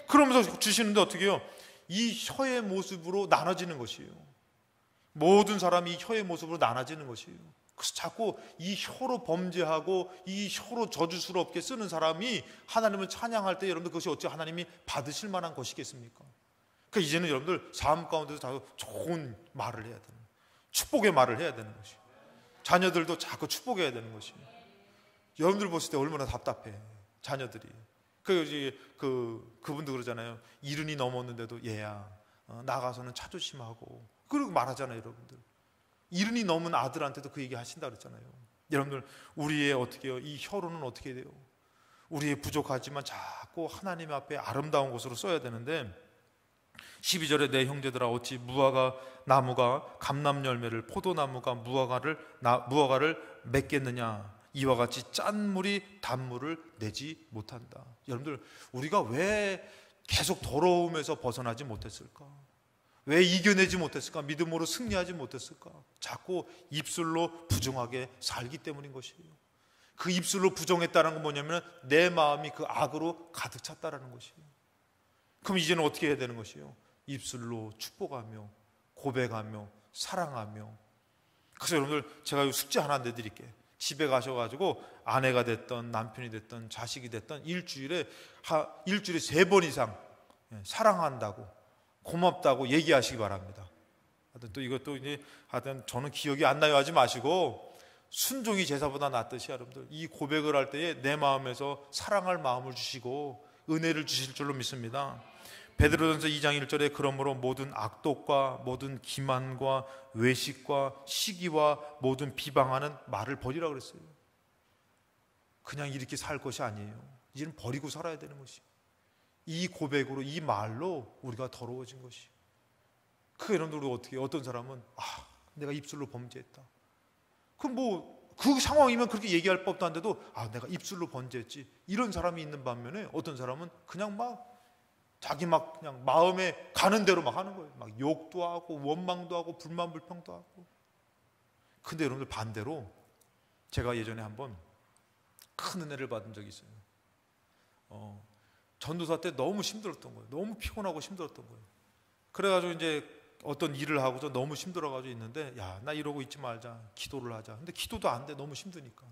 그러면서 주시는데 어떻게 해요? 이 혀의 모습으로 나눠지는 것이에요. 모든 사람이 혀의 모습으로 나눠지는 것이에요. 그래서 자꾸 이 혀로 범죄하고 이 혀로 저주스럽게 쓰는 사람이 하나님을 찬양할 때, 여러분들, 그것이 어찌 하나님이 받으실 만한 것이겠습니까? 그러니까 이제는 여러분들 삶 가운데서 다 좋은 말을 해야 되는, 축복의 말을 해야 되는 것이에요. 자녀들도 자꾸 축복해야 되는 것이에요. 여러분들 봤을 때 얼마나 답답해, 자녀들이. 그분도 그러잖아요. 70이 넘었는데도 얘야, 나가서는 차 조심하고, 그러고 말하잖아요. 여러분들 70이 넘은 아들한테도 그 얘기 하신다 그랬잖아요. 여러분들, 우리의 어떻게 해요? 이 혀로는 어떻게 돼요? 우리의 부족하지만 자꾸 하나님 앞에 아름다운 것으로 써야 되는데, 12절에 내 형제들아, 어찌 무화과 나무가 감람 열매를, 포도나무가 무화과를 맺겠느냐. 이와 같이 짠 물이 단물을 내지 못한다. 여러분들, 우리가 왜 계속 더러움에서 벗어나지 못했을까? 왜 이겨내지 못했을까? 믿음으로 승리하지 못했을까? 자꾸 입술로 부정하게 살기 때문인 것이에요. 그 입술로 부정했다는 건 뭐냐면 내 마음이 그 악으로 가득 찼다는 것이에요. 그럼 이제는 어떻게 해야 되는 것이에요? 입술로 축복하며 고백하며 사랑하며. 그래서 여러분들, 제가 숙제 하나 내드릴게요. 집에 가셔가지고 아내가 됐던 남편이 됐던 자식이 됐던 일주일에 3번 이상 사랑한다고, 고맙다고 얘기하시기 바랍니다. 하여튼 또 이것도 이제 하여튼 저는 기억이 안 나요 하지 마시고, 순종이 제사보다 낫듯이 여러분들, 이 고백을 할 때에 내 마음에서 사랑할 마음을 주시고 은혜를 주실 줄로 믿습니다. 베드로전서 2장 1절에 그러므로 모든 악독과 모든 기만과 외식과 시기와 모든 비방하는 말을 버리라 그랬어요. 그냥 이렇게 살 것이 아니에요. 이제는 버리고 살아야 되는 것이, 이 고백으로, 이 말로 우리가 더러워진 것이. 그 여러분들, 어떻게, 어떤 사람은 내가 입술로 범죄했다. 그럼 그 상황이면 그렇게 얘기할 법도 한데도 내가 입술로 범죄했지, 이런 사람이 있는 반면에 어떤 사람은 그냥 자기 그냥 마음에 가는 대로 하는 거예요. 욕도 하고 원망도 하고 불만 불평도 하고. 근데 여러분들, 반대로 제가 예전에 한번 큰 은혜를 받은 적이 있어요. 전도사 때 너무 힘들었던 거예요. 너무 피곤하고 힘들었던 거예요. 그래가지고 이제 어떤 일을 하고서 너무 힘들어가지고 있는데, 나 이러고 있지 말자, 기도를 하자. 근데 기도도 안 돼, 너무 힘드니까.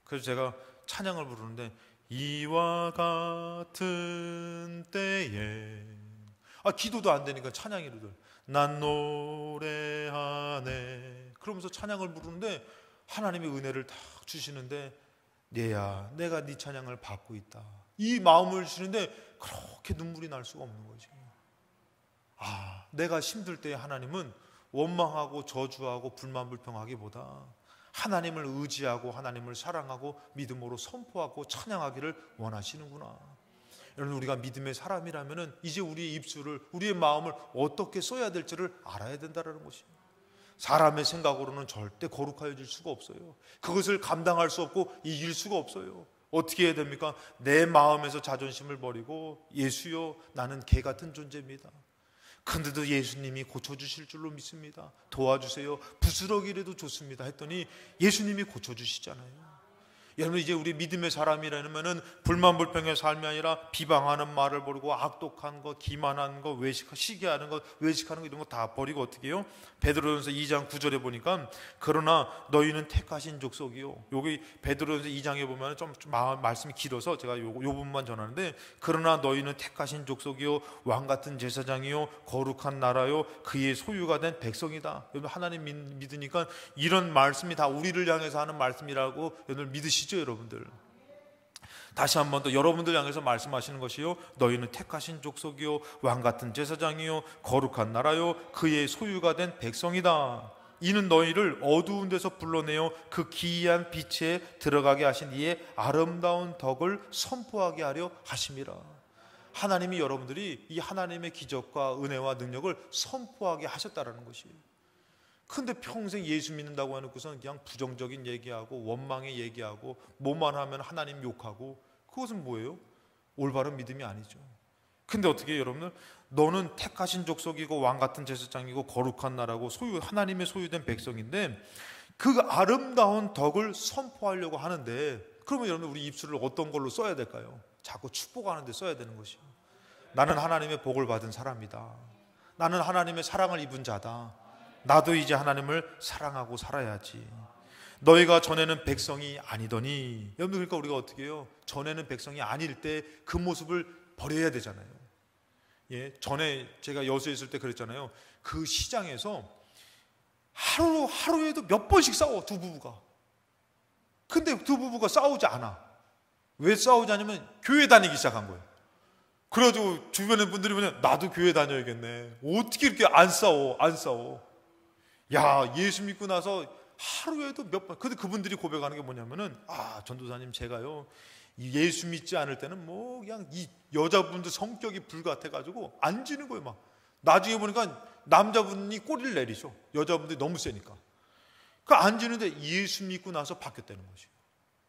그래서 제가 찬양을 부르는데, 이와 같은 때에, 기도도 안 되니까 찬양이로들, 난 노래하네. 그러면서 찬양을 부르는데 하나님의 은혜를 딱 주시는데, 얘야, 내가 네 찬양을 받고 있다, 이 마음을 주시는데 그렇게 눈물이 날 수가 없는 거지. 내가 힘들 때 하나님은 원망하고 저주하고 불만불평하기보다 하나님을 의지하고 하나님을 사랑하고 믿음으로 선포하고 찬양하기를 원하시는구나. 여러분, 우리가 믿음의 사람이라면 이제 우리의 입술을, 우리의 마음을 어떻게 써야 될지를 알아야 된다는 것입니다. 사람의 생각으로는 절대 거룩해질 수가 없어요. 그것을 감당할 수 없고 이길 수가 없어요. 어떻게 해야 됩니까? 내 마음에서 자존심을 버리고 예수여, 나는 개 같은 존재입니다. 근데도 예수님이 고쳐주실 줄로 믿습니다. 도와주세요. 부스러기라도 좋습니다 했더니 예수님이 고쳐주시잖아요. 여러분, 이제 우리 믿음의 사람이라면 불만불평의 삶이 아니라 비방하는 말을 버리고 악독한 거, 기만한 거, 시기하는 거, 외식하는 거, 이런 거 다 버리고 어떻게 해요? 베드로전서 2장 9절에 보니까 그러나 너희는 택하신 족속이요. 여기 베드로전서 2장에 보면 좀 말씀이 길어서 제가 요 부분만 전하는데, 그러나 너희는 택하신 족속이요, 왕같은 제사장이요, 거룩한 나라요, 그의 소유가 된 백성이다. 여러분, 하나님 믿으니까 이런 말씀이 다 우리를 향해서 하는 말씀이라고 여러분 믿으시죠? 여러분들, 다시 한 번 더 여러분들 향해서 말씀하시는 것이요, 너희는 택하신 족속이요, 왕같은 제사장이요, 거룩한 나라요, 그의 소유가 된 백성이다. 이는 너희를 어두운 데서 불러내어 그 기이한 빛에 들어가게 하신 이의 아름다운 덕을 선포하게 하려 하심이라. 하나님이 여러분들이 이 하나님의 기적과 은혜와 능력을 선포하게 하셨다라는 것이에요. 근데 평생 예수 믿는다고 해놓고서는 그냥 부정적인 얘기하고 원망의 얘기하고 뭐만 하면 하나님 욕하고, 그것은 뭐예요? 올바른 믿음이 아니죠. 근데 어떻게 해요, 여러분들? 너는 택하신 족속이고 왕같은 제사장이고 거룩한 나라고 하나님의 소유된 백성인데 그 아름다운 덕을 선포하려고 하는데, 그러면 여러분들 우리 입술을 어떤 걸로 써야 될까요? 자꾸 축복하는 데 써야 되는 것이요. 나는 하나님의 복을 받은 사람이다. 나는 하나님의 사랑을 입은 자다. 나도 이제 하나님을 사랑하고 살아야지. 너희가 전에는 백성이 아니더니. 여러분, 그러니까 우리가 어떻게 해요? 전에는 백성이 아닐 때 그 모습을 버려야 되잖아요. 예, 전에 제가 여수에 있을 때 그랬잖아요. 그 시장에서 하루에도 몇 번씩 싸워, 두 부부가. 근데 두 부부가 싸우지 않아. 왜 싸우지 않냐면 교회 다니기 시작한 거예요. 그래가지고 주변의 분들이 보면 나도 교회 다녀야겠네. 어떻게 이렇게 안 싸워. 야, 예수 믿고 나서 하루에도 몇 번. 근데 그분들이 고백하는 게 뭐냐면은, 전도사님, 제가요 예수 믿지 않을 때는 뭐 그냥 이 여자분들 성격이 불같아가지고 안 지는 거예요. 막 나중에 보니까 남자분이 꼬리를 내리죠. 여자분들이 너무 세니까. 그 안 지는데 예수 믿고 나서 바뀌었다는 것이에요.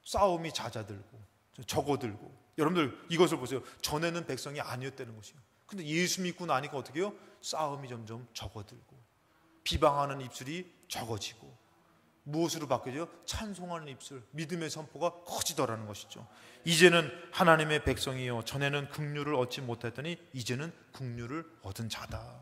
싸움이 잦아들고 적어들고. 여러분들 이것을 보세요. 전에는 백성이 아니었다는 것이에요. 근데 예수 믿고 나니까 어떻게 해요? 싸움이 점점 적어들고 비방하는 입술이 적어지고, 무엇으로 바뀌어져요? 찬송하는 입술, 믿음의 선포가 커지더라는 것이죠. 이제는 하나님의 백성이요, 전에는 긍휼을 얻지 못했더니 이제는 긍휼을 얻은 자다.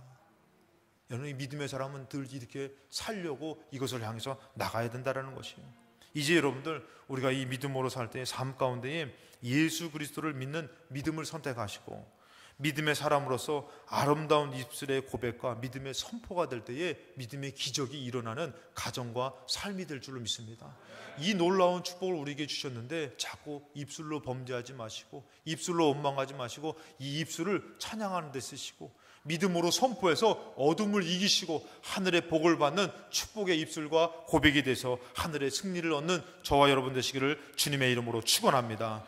여러분, 이 믿음의 사람은 늘 이렇게 살려고 이것을 향해서 나가야 된다는 것이에요. 이제 여러분들, 우리가 이 믿음으로 살 때의 삶 가운데에 예수 그리스도를 믿는 믿음을 선택하시고 믿음의 사람으로서 아름다운 입술의 고백과 믿음의 선포가 될 때에 믿음의 기적이 일어나는 가정과 삶이 될 줄로 믿습니다. 이 놀라운 축복을 우리에게 주셨는데 자꾸 입술로 범죄하지 마시고 입술로 원망하지 마시고 이 입술을 찬양하는 데 쓰시고 믿음으로 선포해서 어둠을 이기시고 하늘의 복을 받는 축복의 입술과 고백이 돼서 하늘의 승리를 얻는 저와 여러분 되시기를 주님의 이름으로 축원합니다.